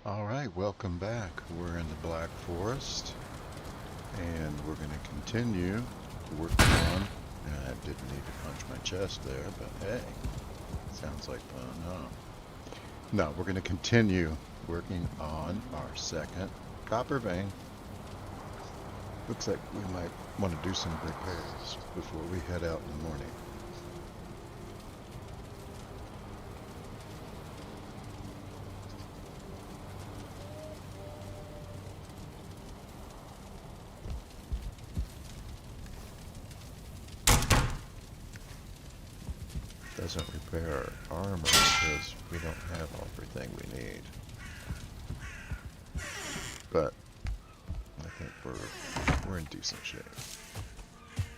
Alright, welcome back. We're in the Black Forest, and we're going to continue working on... I didn't need to punch my chest there, but hey, sounds like fun, huh? No, we're going to continue working on our second copper vein. Looks like we might want to do some repairs before we head out in the morning. Doesn't repair our armor because we don't have everything we need. But I think we're in decent shape.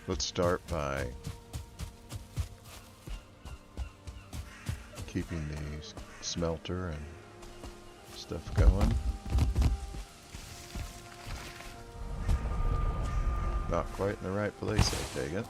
Let's start by keeping the smelter and stuff going. Not quite in the right place, I take it.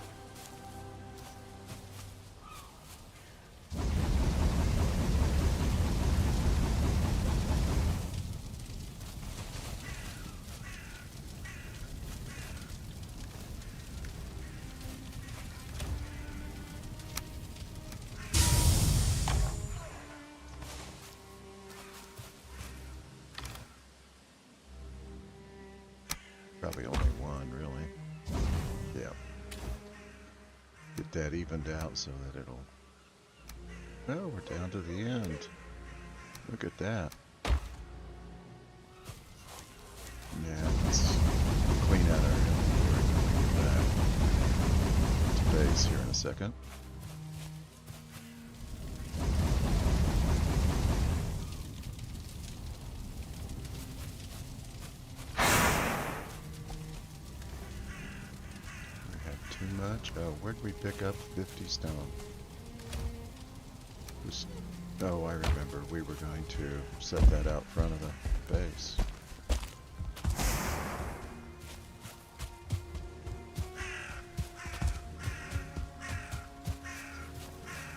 Probably only one, really. Yeah. Get that evened out so that it'll... Oh, we're down to the end. Look at that. Yeah, let's clean out our inventory and get back to base here in a second. Oh, where'd we pick up 50 stone? Oh, I remember. We were going to set that out front of the base.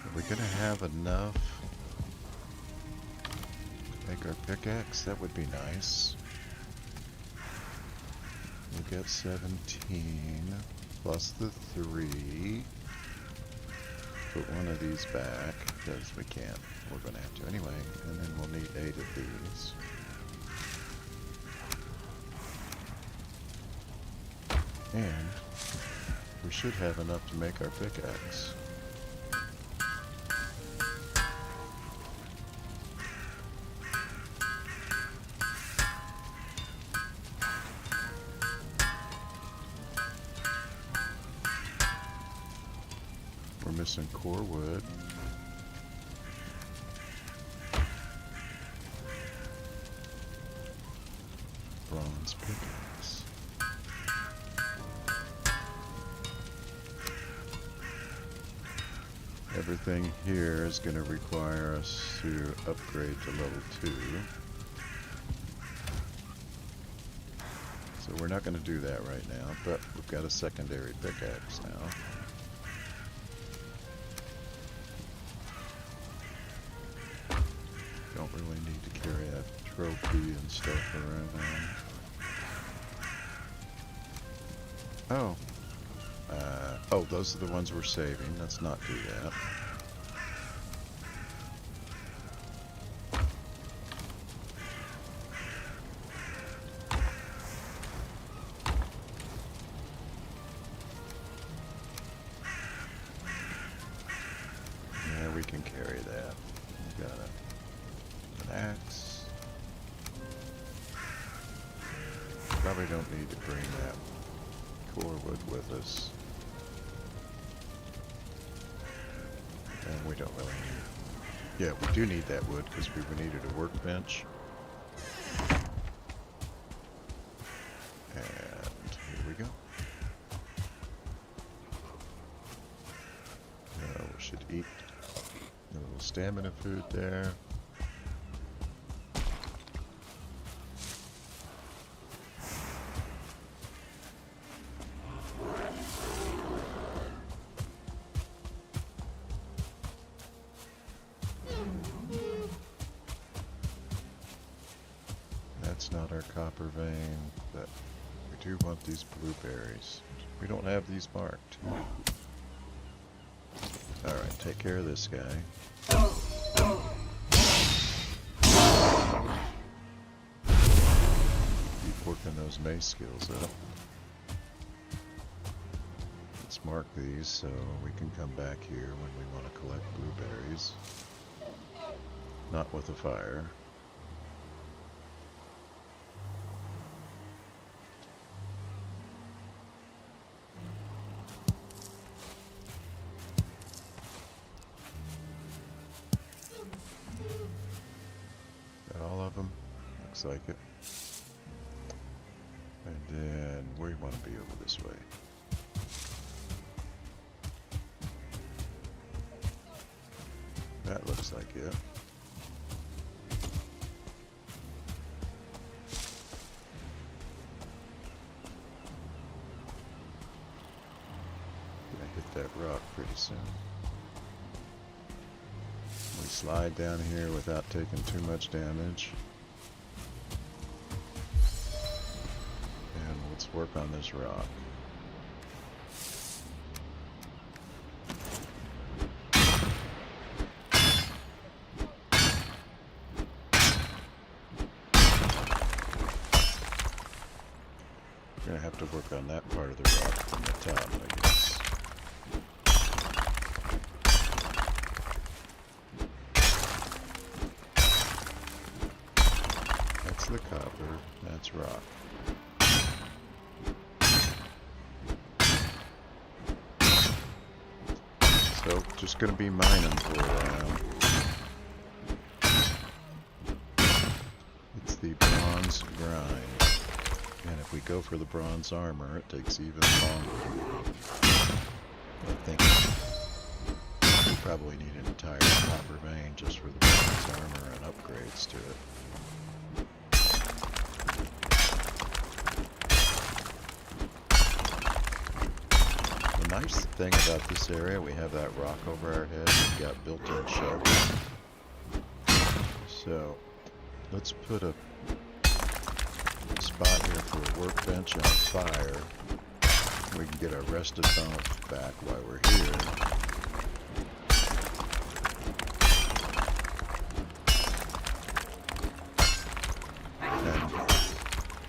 Are we going to have enough to make our pickaxe? That would be nice. We'll get 17. Plus the 3. Put one of these back, because we can't. We're going to have to anyway. And then we'll need 8 of these. And we should have enough to make our pickaxe. Missing core wood. Bronze pickaxe. Everything here is going to require us to upgrade to level 2. So we're not going to do that right now, but we've got a secondary pickaxe now. Don't really need to carry a trophy and stuff around. Oh. Oh, those are the ones we're saving. Let's not do that. Yeah, we can carry that. We've got an axe. Probably don't need to bring that core wood with us. And we don't really need... Yeah, we do need that wood because we needed a workbench. And here we go. Now we should eat a little stamina food there. That's not our copper vein, but we do want these blueberries. We don't have these marked. Alright, take care of this guy. Keep working those mace skills up. Let's mark these so we can come back here when we want to collect blueberries. Not with a fire. Looks like it. And then we want to be over this way. That looks like it. Gonna hit that rock pretty soon. We slide down here without taking too much damage. Let's work on this rock. We're gonna have to work on that part of the rock from the top, I guess. That's the copper, that's rock. So, just gonna be mining for a while. It's the bronze grind. And if we go for the bronze armor, it takes even longer. I think we probably need an entire copper vein just for the bronze armor and upgrades to it. The nice thing about this area, we have that rock over our head. We've got built-in shelter. So, let's put a spot here for a workbench and a fire. We can get our rested bones back while we're here. And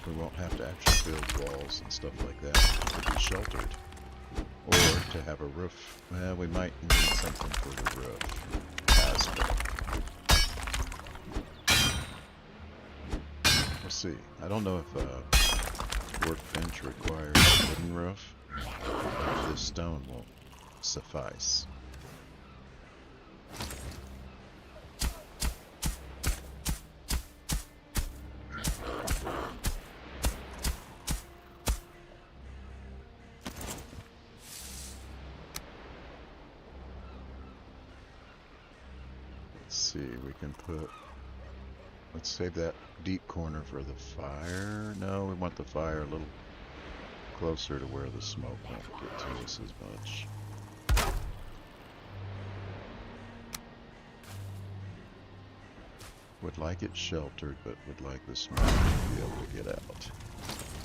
we won't have to actually build walls and stuff like that to be sheltered. Or to have a roof. Well, we might need something for the roof. Aspect. We'll see. I don't know if a workbench requires a wooden roof. This stone won't suffice. We can put, let's save that deep corner for the fire. No, we want the fire a little closer to where the smoke won't get to us as much. Would like it sheltered, but would like the smoke to be able to get out.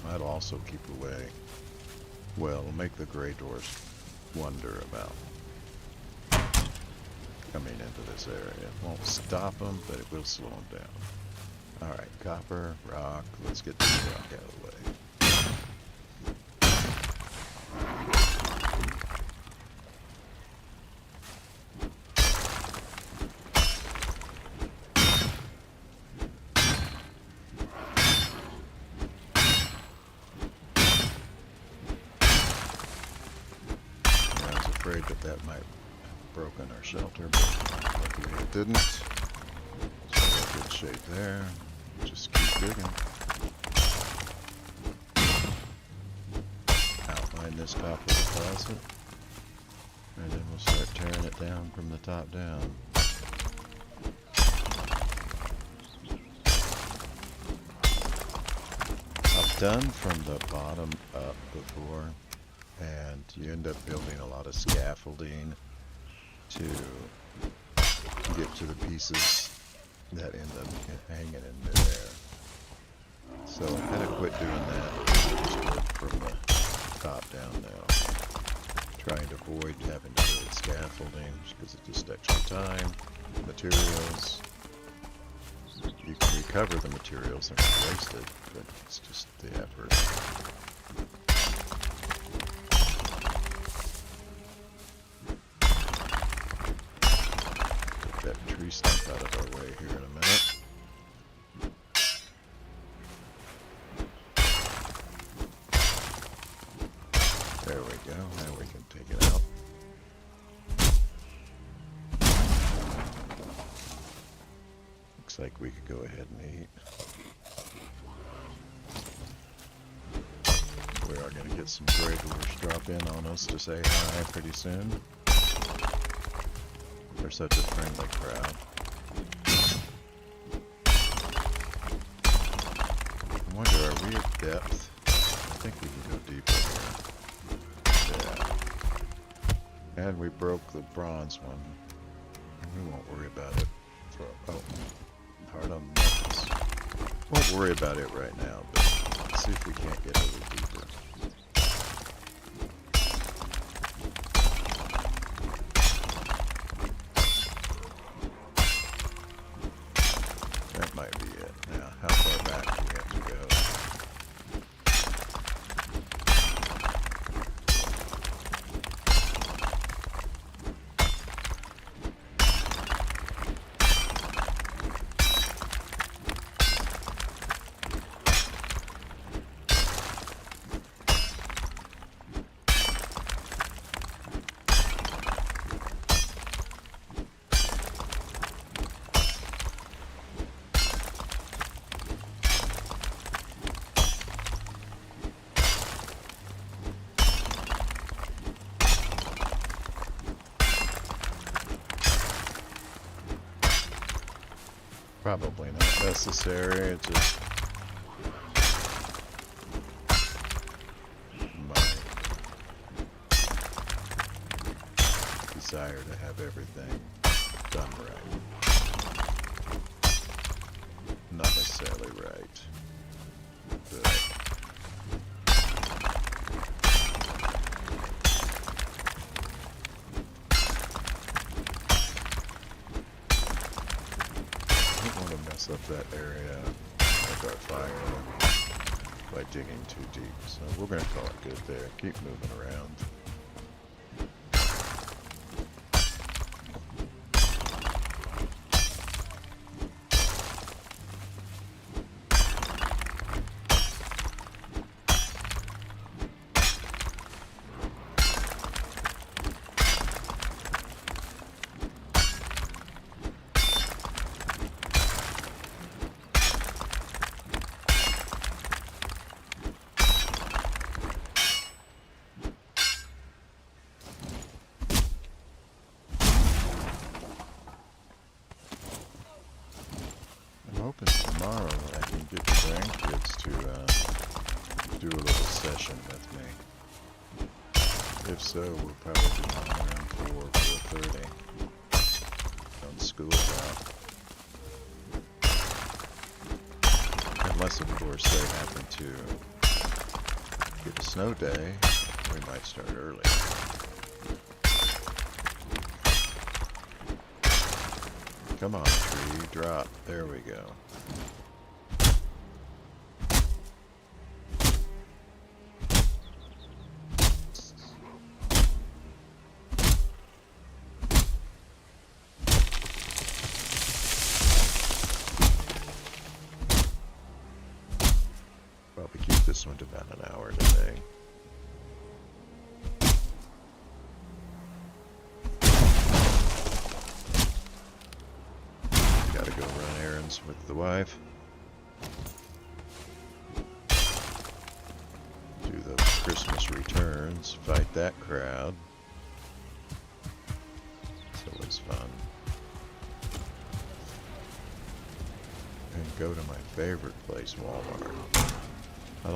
Might also keep away, well, make the gray doors wonder about coming into this area. It won't stop them, but it will slow them down. Alright, copper, rock. Let's get this rock out of the way. I was afraid that might broken our shelter, but luckily it didn't. So good shape there. Just keep digging. Outline this copper deposit, and then we'll start tearing it down from the top down. I've done from the bottom up before, and you end up building a lot of scaffolding to get to the pieces that end up hanging in midair. So I had to quit doing that. I just work from the top down now. Trying to avoid having to build scaffolding because it just extra time, materials. You can recover the materials, they're not wasted, but it's just the effort. Get that tree stump out of our way here in a minute. There we go, now we can take it out. Looks like we could go ahead and eat. We are going to get some gravellers drop in on us to say hi pretty soon. They're such a friendly crowd. I wonder, are we at depth? I think we can go deeper here. Yeah. And we broke the bronze one. We won't worry about it. Oh, hard on the knuckles. Won't worry about it right now, but see if we can't get a little deeper. That might be it. Now, how far back do we have to go? Probably not necessary, it's just my desire to have everything done right. Not necessarily right, but up that area with our fire by digging too deep. So we're going to call it good there. Keep moving around. Hoping tomorrow I can get the grandkids to do a little session with me. If so, we'll probably be on around 4:30 on school's out. Unless, of course, they happen to get a snow day, we might start early. Come on, tree, drop. There we go. Probably keep this one to about an hour today. Gotta go run errands with the wife. Do the Christmas returns, fight that crowd. It's always fun. And go to my favorite place, Walmart. I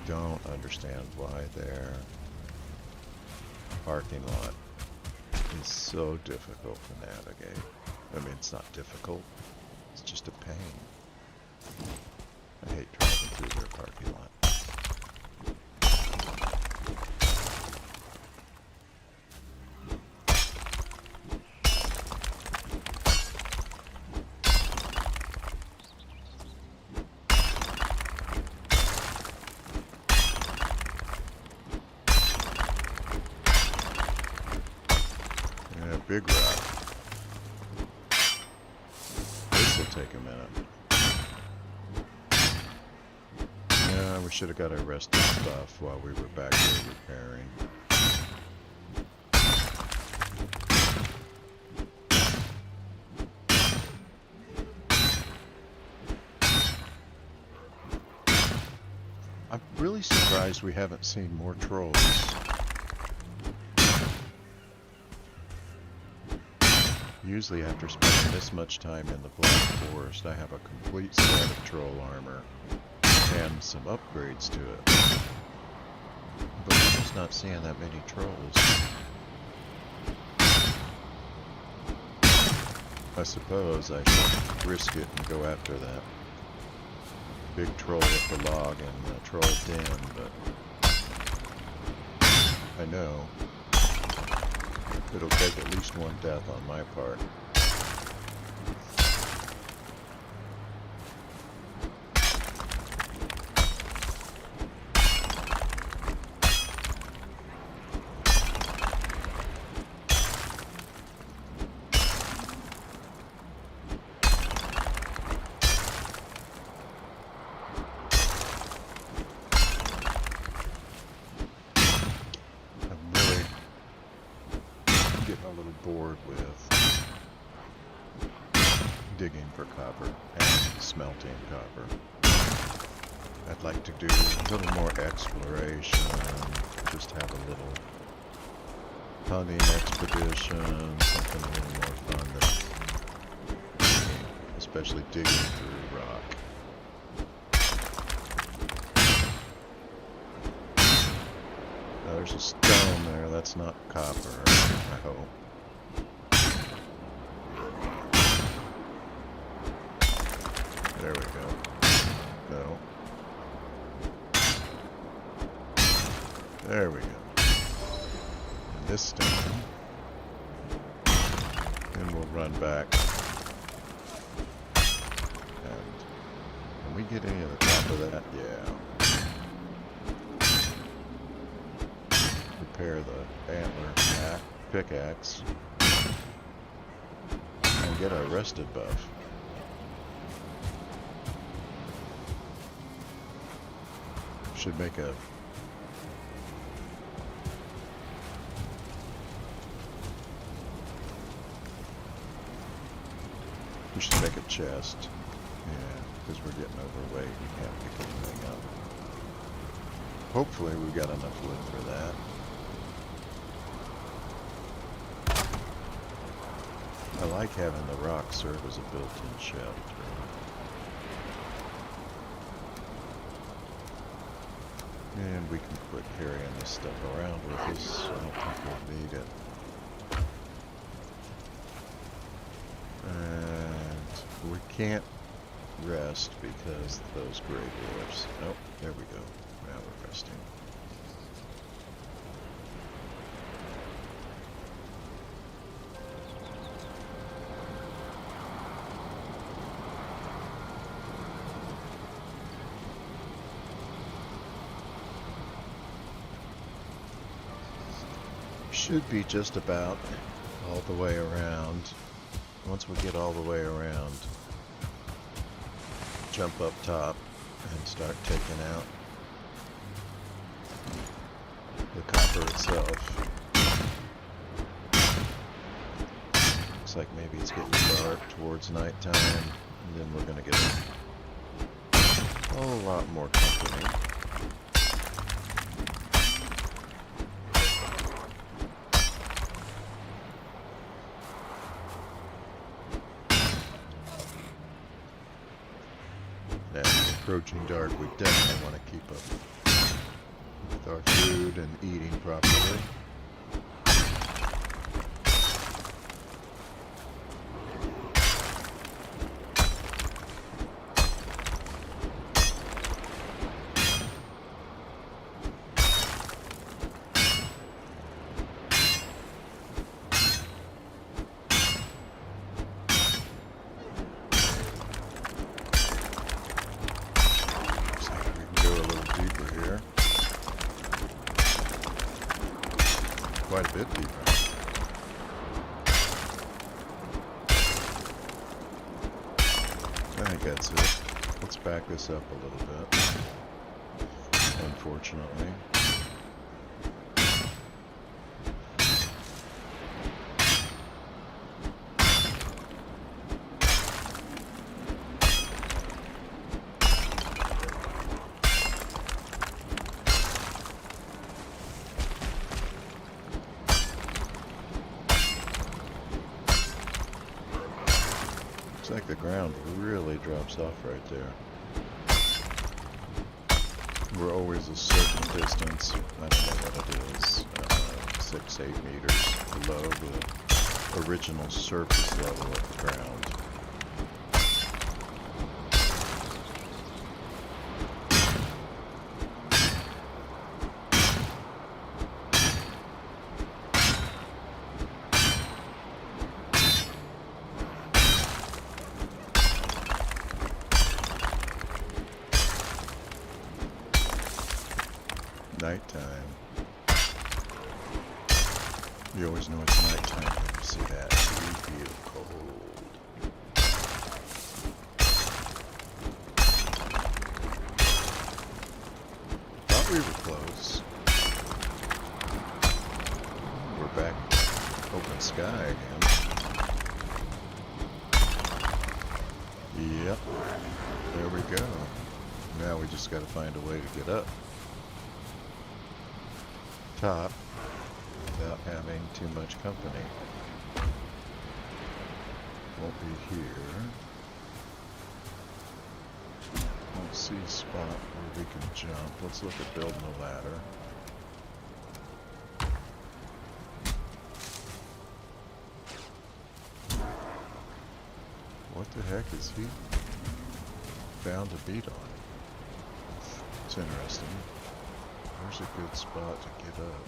don't understand why their parking lot is so difficult to navigate. I mean, it's not difficult, it's just a pain. I hate driving through their parking lot. Yeah, big rock. This'll take a minute. Yeah, we should have got our resting stuff while we were back there repairing. I'm really surprised we haven't seen more trolls. Usually after spending this much time in the Black Forest, I have a complete set of troll armor and some upgrades to it. But I'm just not seeing that many trolls. I suppose I should risk it and go after that big troll with the log and the troll den, but I know it'll take at least one death on my part. Bored with digging for copper and smelting copper. I'd like to do a little more exploration, just have a little hunting expedition, something a little more fun than especially digging through rock. Now, there's a stone there, that's not copper, I hope. There we go. No. There we go. And this stone. And we'll run back. And can we get any of the top of that? Yeah. Repair the antler pickaxe. And get our rested buff. Should make a we should make a chest. Yeah, because we're getting overweight. We can't pick anything up. Hopefully we've got enough wood for that. I like having the rock serve as a built-in shelter. And we can quit carrying this stuff around with us. I don't think we'll need it. And we can't rest because those gray dwarfs. Oh, there we go. Now we're resting. Should be just about all the way around. Once we get all the way around, jump up top and start taking out the copper itself. Looks like maybe it's getting dark towards nighttime, and then we're gonna get a whole lot more company. Approaching dark, we definitely want to keep up with our food and eating properly. could be right. I think that's it. Let's back this up a little bit. Unfortunately. Looks like the ground really drops off right there. We're always a certain distance, I don't know what it is, 6-8 meters below the original surface level of the ground. Nighttime. You always know it's nighttime when you see that. You feel cold. Thought we were close. We're back open sky again. Yep. There we go. Now we just gotta find a way to get up top without having too much company. Won't be here. Don't see a spot where we can jump. Let's look at building a ladder. What the heck is he found a beat on? It's interesting. Where's a good spot to get up?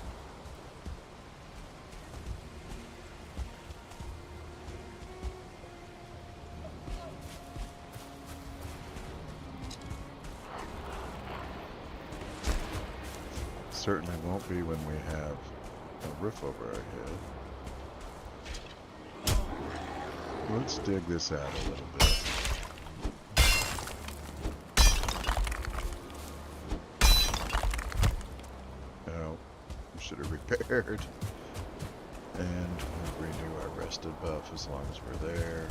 Certainly won't be when we have a roof over our head. Let's dig this out a little bit. Should have repaired, and we'll renew our rested buff as long as we're there.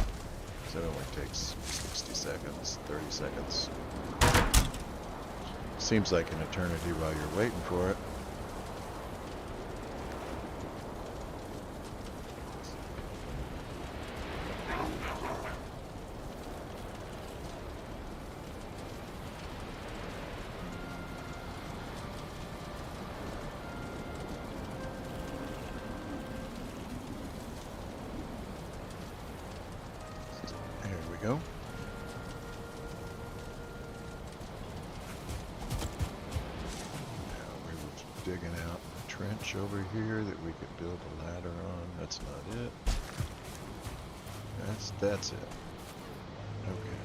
So it only takes 60 seconds, 30 seconds. Seems like an eternity while you're waiting for it. Go. Now we were digging out a trench over here that we could build a ladder on. That's not it. That's it. Okay.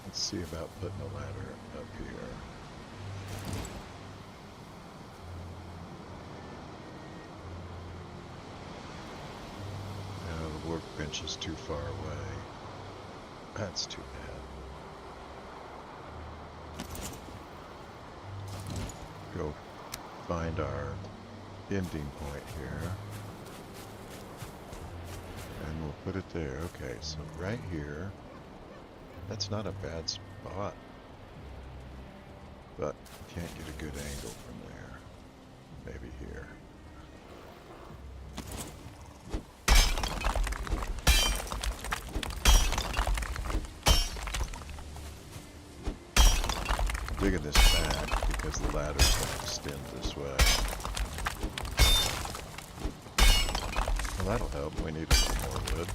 Let's see about putting a ladder up here. Now the workbench is too far away. That's too bad. Go find our ending point here. And we'll put it there. Okay, so right here. That's not a bad spot. But can't get a good angle from there. Maybe here. Digging this back because the ladder's going to extend this way. Well, that'll help. We need a little more wood.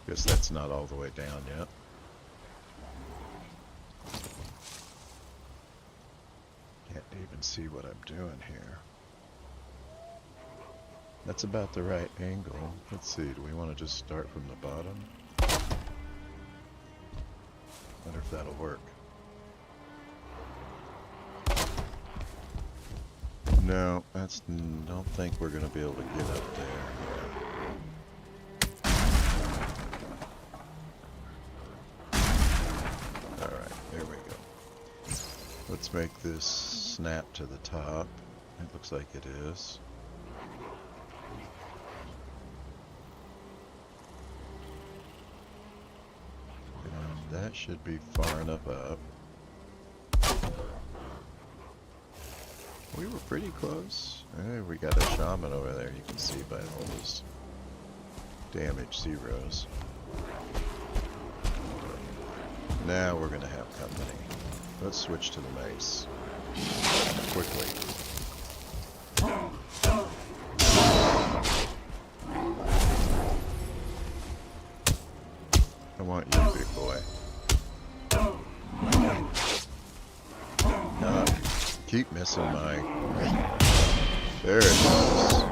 Guess that's not all the way down yet. Can't even and see what I'm doing here. That's about the right angle. Let's see, do we want to just start from the bottom? Wonder if that'll work. No, don't think we're gonna be able to get up there. Alright, there we go. Let's make this snap to the top. It looks like it is. And that should be far enough up. We were pretty close. Hey, we got a shaman over there, you can see by all those damage zeros. Now we're gonna have company. Let's switch to the mace. Quickly. I want you, big boy. Keep missing my... There it goes.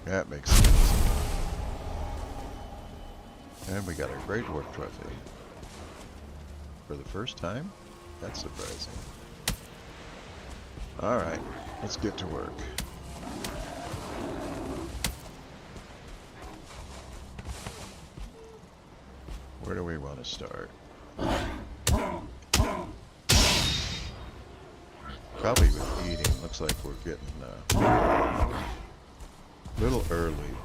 That makes sense. And we got a great work trophy. For the first time? That's surprising. Alright, let's get to work. Where do we want to start? Probably with eating. Looks like we're getting a little early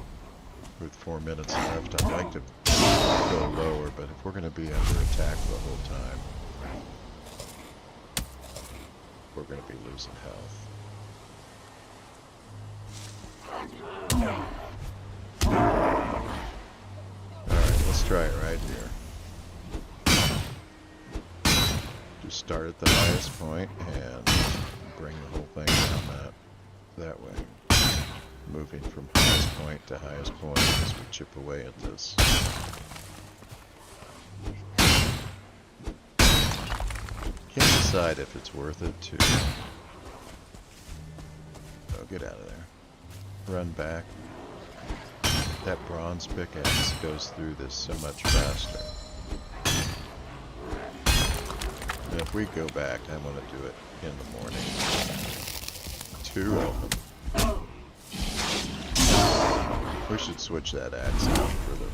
with 4 minutes left. I'd like to go lower, but if we're going to be under attack the whole time, we're going to be losing health. Alright, let's try it right here. Just start at the highest point and bring the whole thing down that way. Moving from highest point to highest point as we chip away at this. Can't decide if it's worth it to... Oh, get out of there. Run back. That bronze pickaxe goes through this so much faster. And if we go back, I want to do it in the morning. 2 of them. We should switch that axe out for the...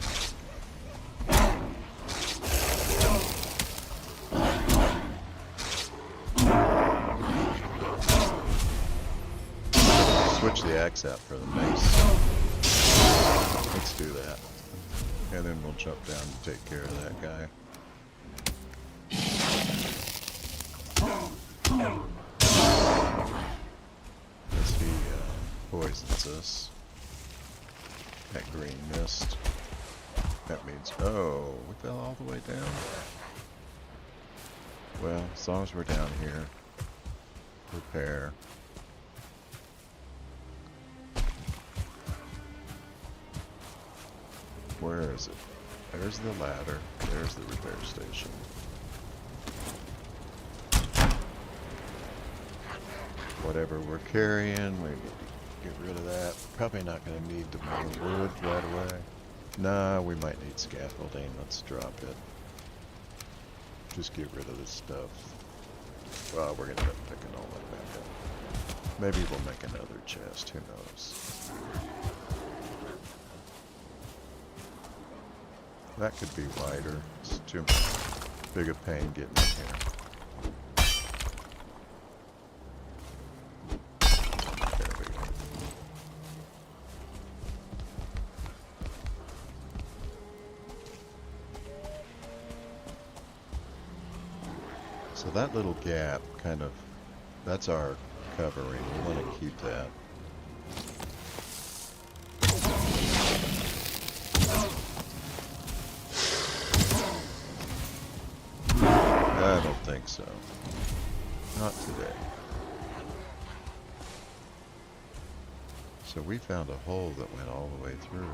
Switch the axe out for the mace. Let's do that. And then we'll jump down and take care of that guy. As he poisons us. That green mist. That means, oh, we fell all the way down. Well, as long as we're down here, repair. Where is it? There's the ladder. There's the repair station. Whatever we're carrying, we need to get rid of that. Probably not going to need the more wood right away. Nah, we might need scaffolding. Let's drop it. Just get rid of this stuff. Well, we're going to end up picking all that back up. Maybe we'll make another chest. Who knows? That could be wider. It's too big a pain getting in here. There we go. So that little gap kind of, that's our covering. We want to keep that. I don't think so. Not today. So we found a hole that went all the way through.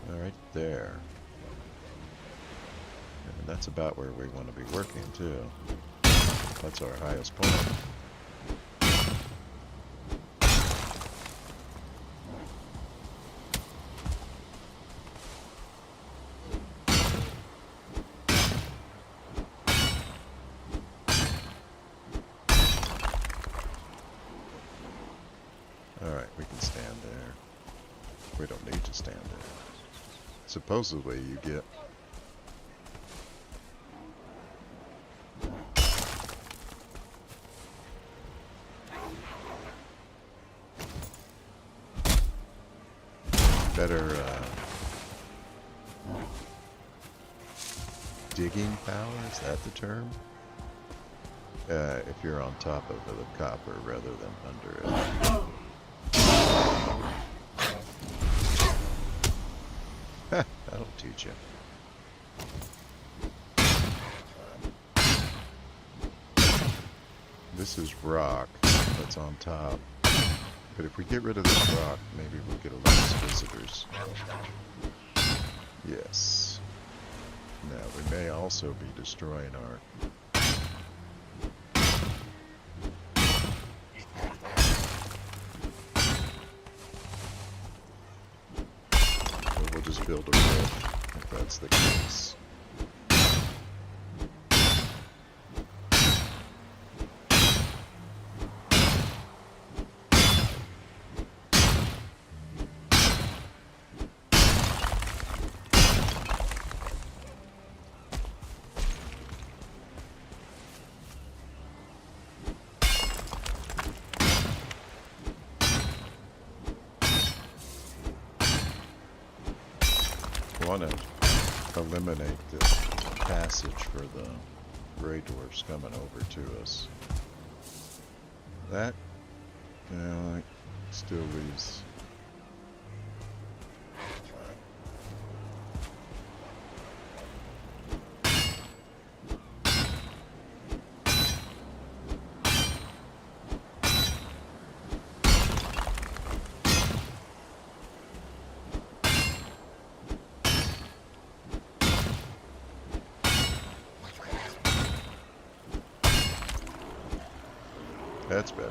Right there. And that's about where we want to be working too. That's our highest point. can stand there. We don't need to stand there. Supposedly you get better digging power, is that the term? If you're on top of the copper rather than under it. That'll teach you. This is rock that's on top. But if we get rid of this rock, maybe we'll get a less visitors. Yes. Now, we may also be destroying our... But we'll just build a roof, if that's the case. Want to eliminate the passage for the gray dwarfs coming over to us. That still leaves. That's better.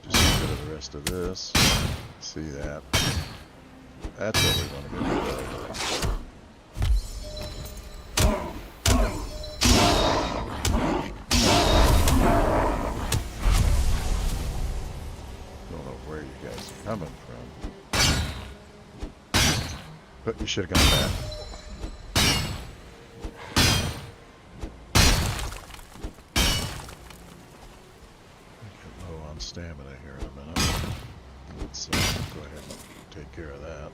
Just get rid of the rest of this. See that? That's what we want to get rid of. Don't know where you guys are coming from. But you should have gone back. Stamina here in a minute. Let's go ahead and take care of that.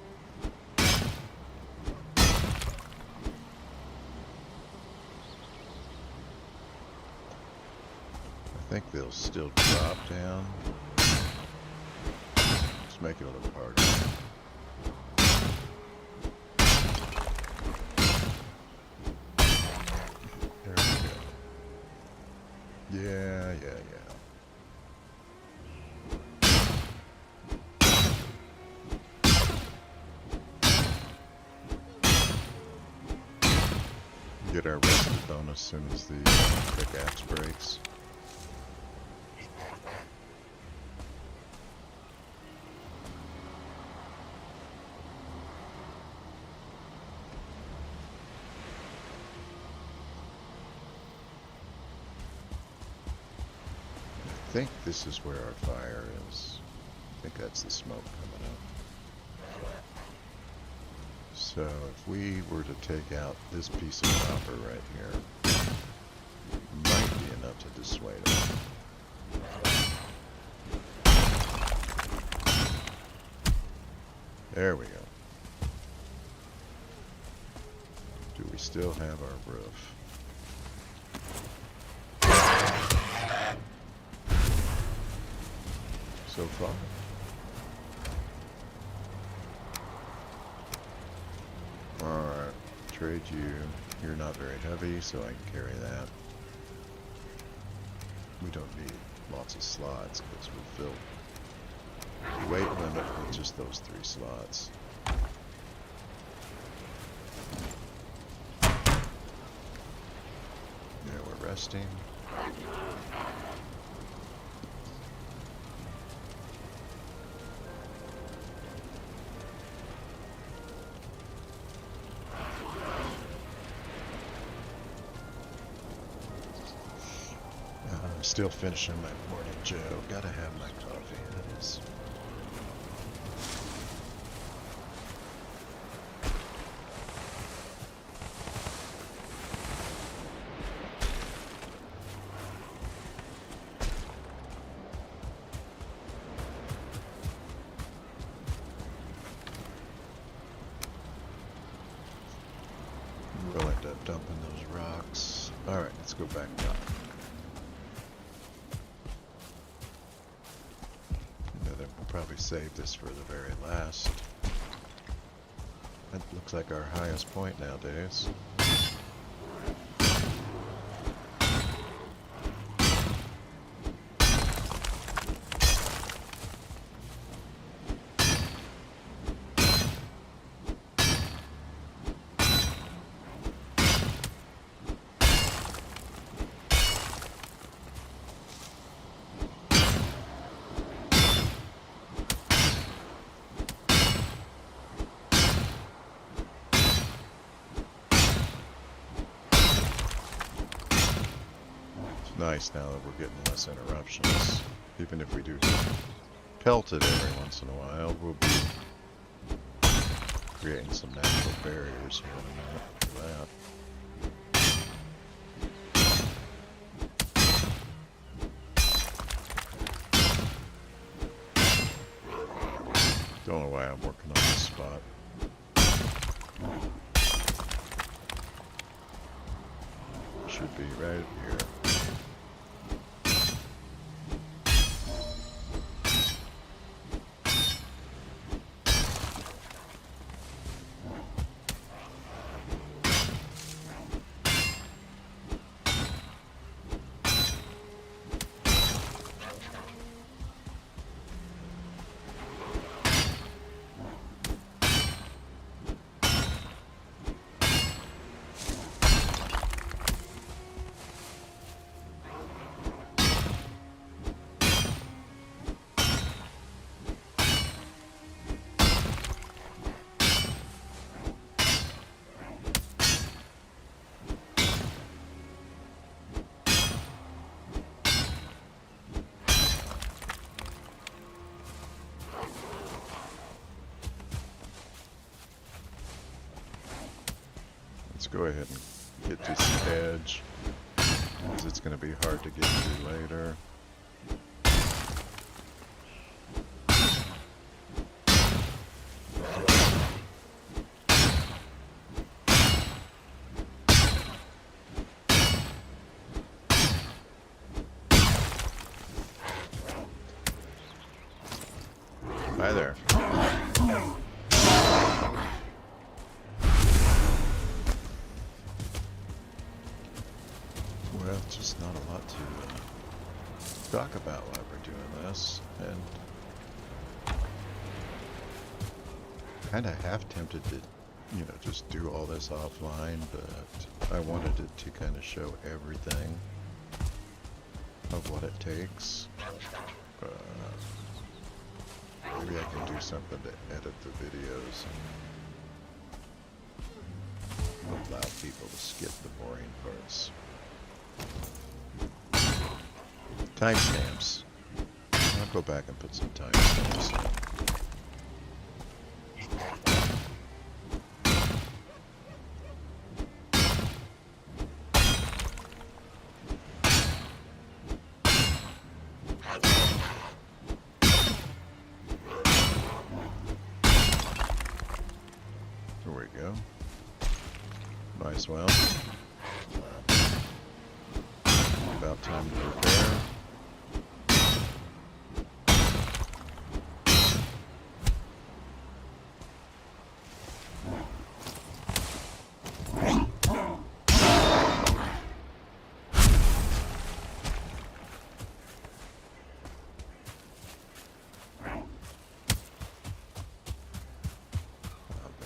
I think they'll still drop down. Let's make it a little harder. There we go. Yeah. Get our rescue bonus as soon as the pickaxe breaks. I think this is where our fire is. I think that's the smoke coming up. So if we were to take out this piece of copper right here, might be enough to dissuade them. There we go. Do we still have our roof? So far. Alright, trade you. You're not very heavy, so I can carry that. We don't need lots of slots because we'll fill the weight limit with just those 3 slots. Yeah, we're resting. Still finishing my morning joe. Gotta have my coffee. is. We'll end up dumping those rocks. Alright, let's go back up. We'll probably save this for the very last. That looks like our highest point nowadays. Nice now that we're getting less interruptions. Even if we do pelted every once in a while, we'll be creating some natural barriers here in a minute for that. Don't know why I'm working on this spot. Should be right here. Let's go ahead and get to the edge, because it's going to be hard to get to later. Hi there. Well, just not a lot to talk about while we're doing this, and kind of half tempted to, you know, just do all this offline, but I wanted it to kind of show everything of what it takes. Maybe I can do something to edit the videos and allow people to skip the boring parts. Timestamps. I'll go back and put some timestamps. There we go. Nice well. About time to repair.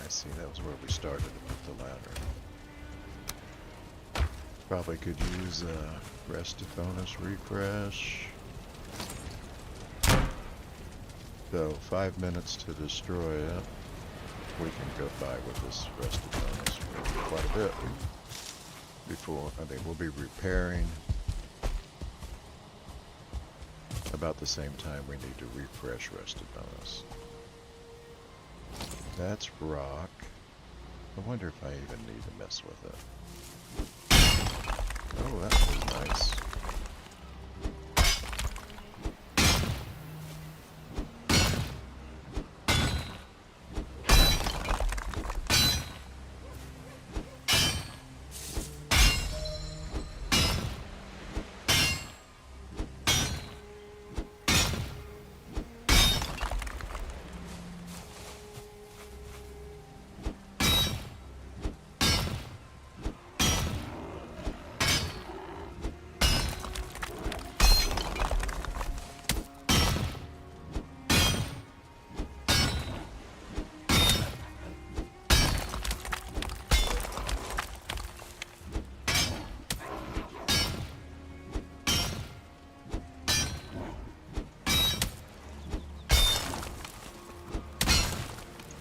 See, that was where we started with the ladder. Probably could use a rested bonus refresh. So 5 minutes to destroy it. We can go by with this rested bonus for quite a bit. Before, I think we'll be repairing about the same time we need to refresh rested bonus. That's rock. I wonder if I even need to mess with it. Oh, that was nice.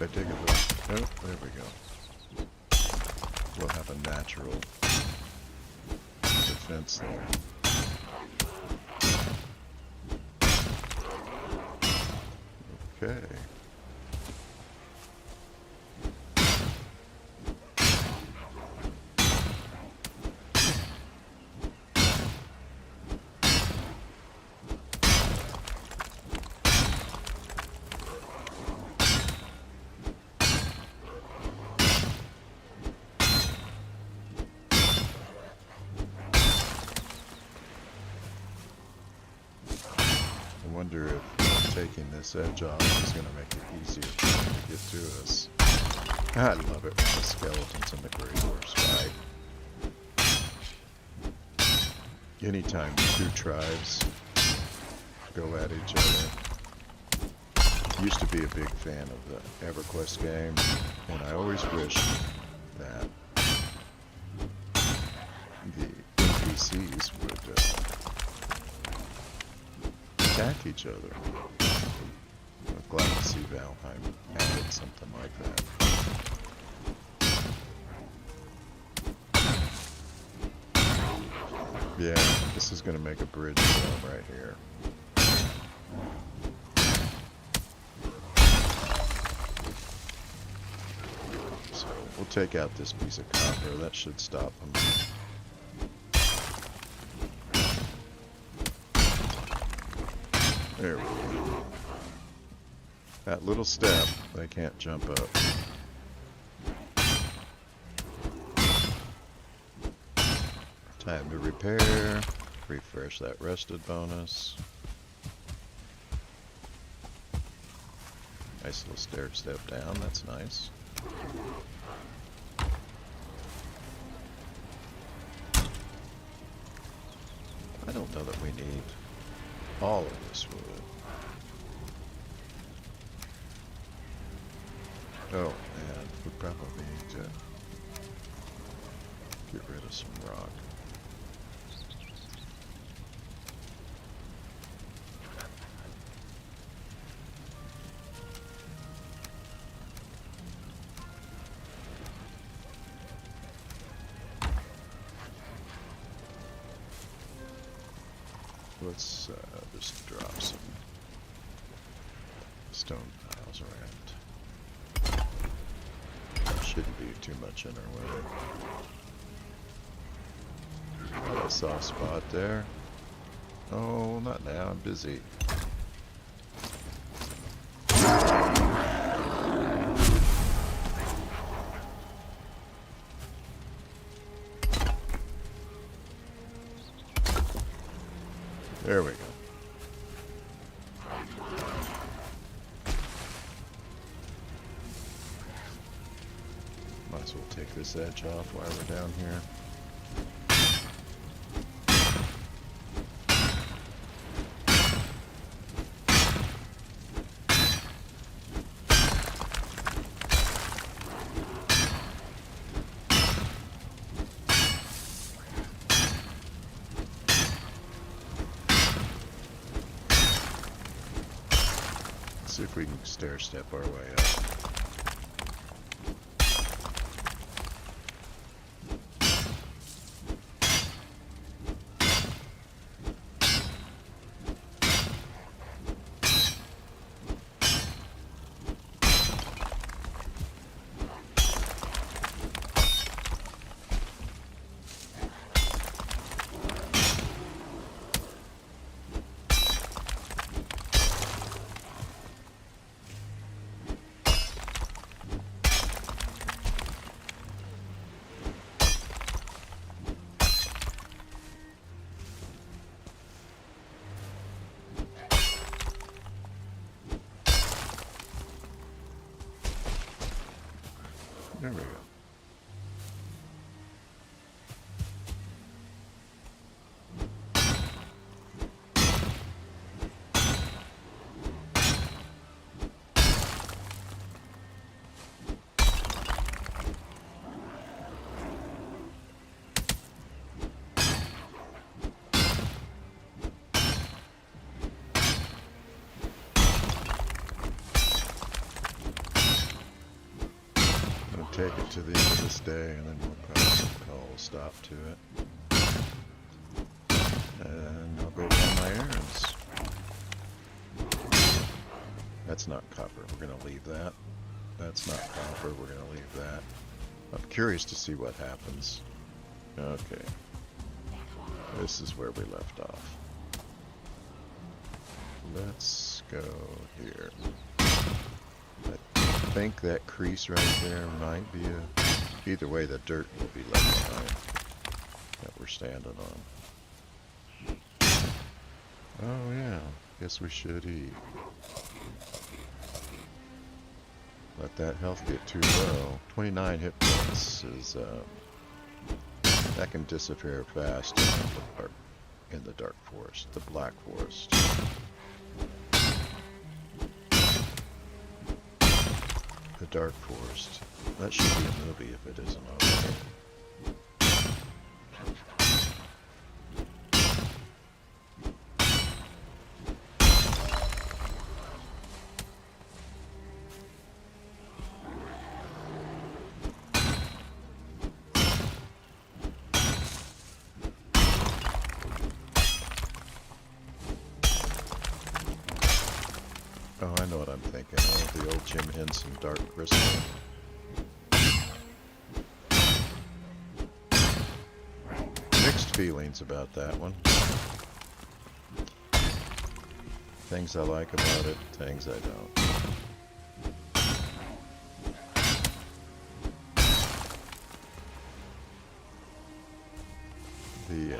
I dig a little. Oh, there we go. We'll have a natural defense there. Okay. I wonder if taking this edge off is going to make it easier for them to get to us. I love it when the skeletons and the Grey Dwarfs fight. Anytime two tribes go at each other. Used to be a big fan of the EverQuest game, and I always wished that the NPCs would attack each other. I'm glad to see Valheim added something like that. Yeah, this is going to make a bridge for them right here. So we'll take out this piece of copper. That should stop them. There we go. That little step, they can't jump up. Time to repair. Refresh that rested bonus. Nice little stair step down, that's nice. I don't know that we need all of this wood. Oh, and we probably need to get rid of some rock. Let's just drop some stone piles around. Shouldn't be too much in our way. Got a soft spot there. Oh, not now, I'm busy. There we go. Might as well take this edge off while we're down here. See if we can stair step our way up. There we go. Take it to the end of this day, and then we'll probably call a stop to it. And I'll go run my errands. That's not copper. We're going to leave that. That's not copper. We're going to leave that. I'm curious to see what happens. Okay. This is where we left off. Let's go here. I think that crease right there might be a... Either way, the dirt will be left behind that we're standing on. Oh yeah, guess we should eat. Let that health get too low. 29 hit points is... that can disappear fast in the dark forest, the black forest. The Dark Forest. That should be a movie if it isn't already. Oh, I know what I'm thinking. Oh, the old Jim Henson Dark Crystal. Mixed feelings about that one. Things I like about it, things I don't. The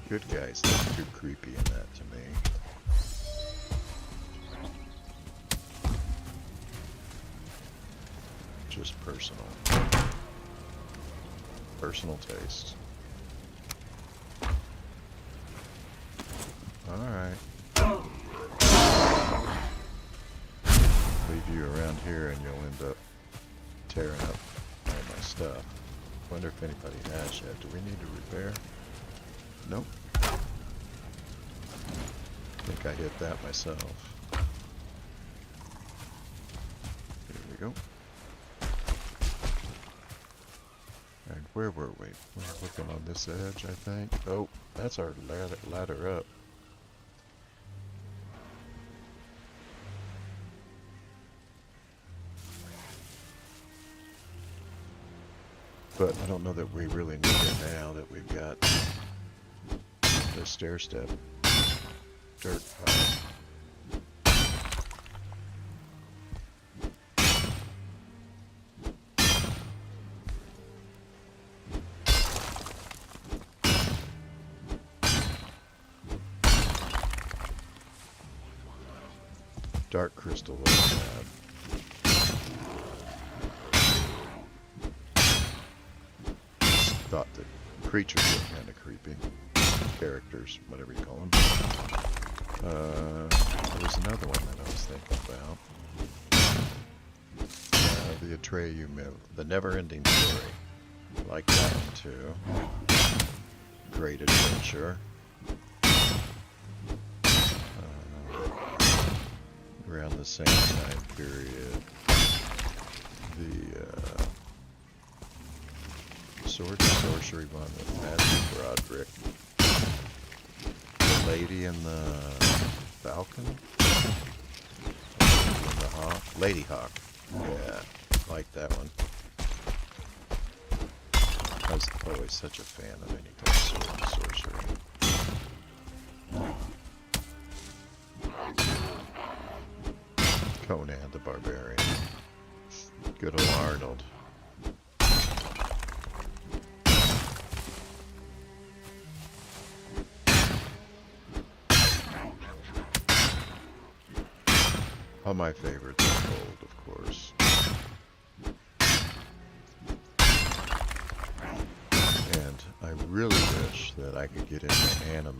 good guys look too creepy in that to me. Just personal taste. Alright. Leave you around here and you'll end up tearing up all my stuff. Wonder if anybody has yet. Do we need to repair? Nope. I think I hit that myself. Here we go. And where were we? We're looking on this edge, I think. Oh, that's our ladder up. But I don't know that we really need it now that we've got the stair step dirt pile. Dark crystal was bad. Thought that creatures were kind of creepy. Characters, whatever you call them. There was another one that I was thinking about. The Atreyu myth, the never-ending story. Like that one too. Great adventure. Around the same time period, the Sword and Sorcery one with Matthew Broderick, the Lady and the Falcon, and the Hawk, Ladyhawke. Yeah, like that one. I was always such a fan of any type of Sword and Sorcery. Conan the Barbarian. Good old Arnold. All my favorites are gold, of course. I really wish that I could get into anime,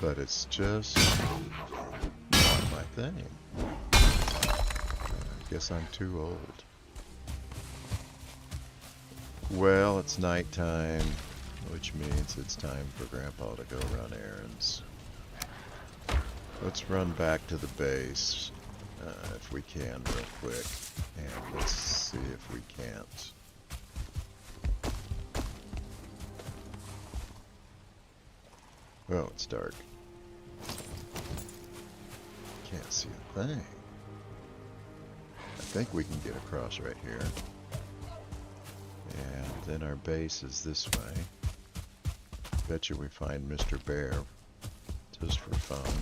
but it's just not my thing. I guess I'm too old. Well, it's nighttime, which means it's time for Grandpa to go run errands. Let's run back to the base, if we can, real quick, and let's see if we can't. Oh, it's dark. Can't see a thing. I think we can get across right here. And then our base is this way. Bet you we find Mr. Bear, just for fun.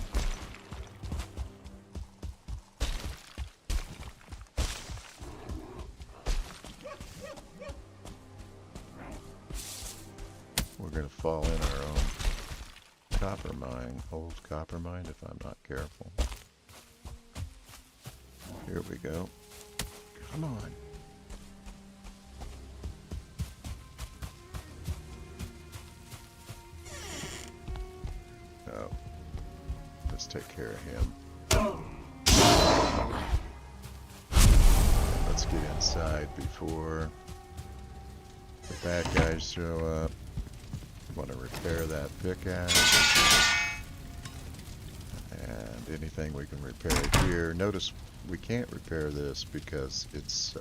We're gonna fall in our own copper mine, old copper mine, if I'm not careful. Here we go. Come on. Oh. Let's take care of him. Let's get inside before the bad guys show up. Want to repair that pickaxe. And anything we can repair here. Notice we can't repair this because it's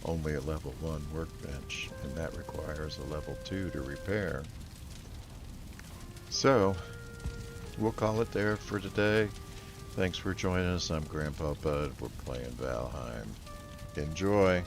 only a level 1 workbench, and that requires a level 2 to repair. So, we'll call it there for today. Thanks for joining us. I'm Grandpa Bud. We're playing Valheim. Enjoy.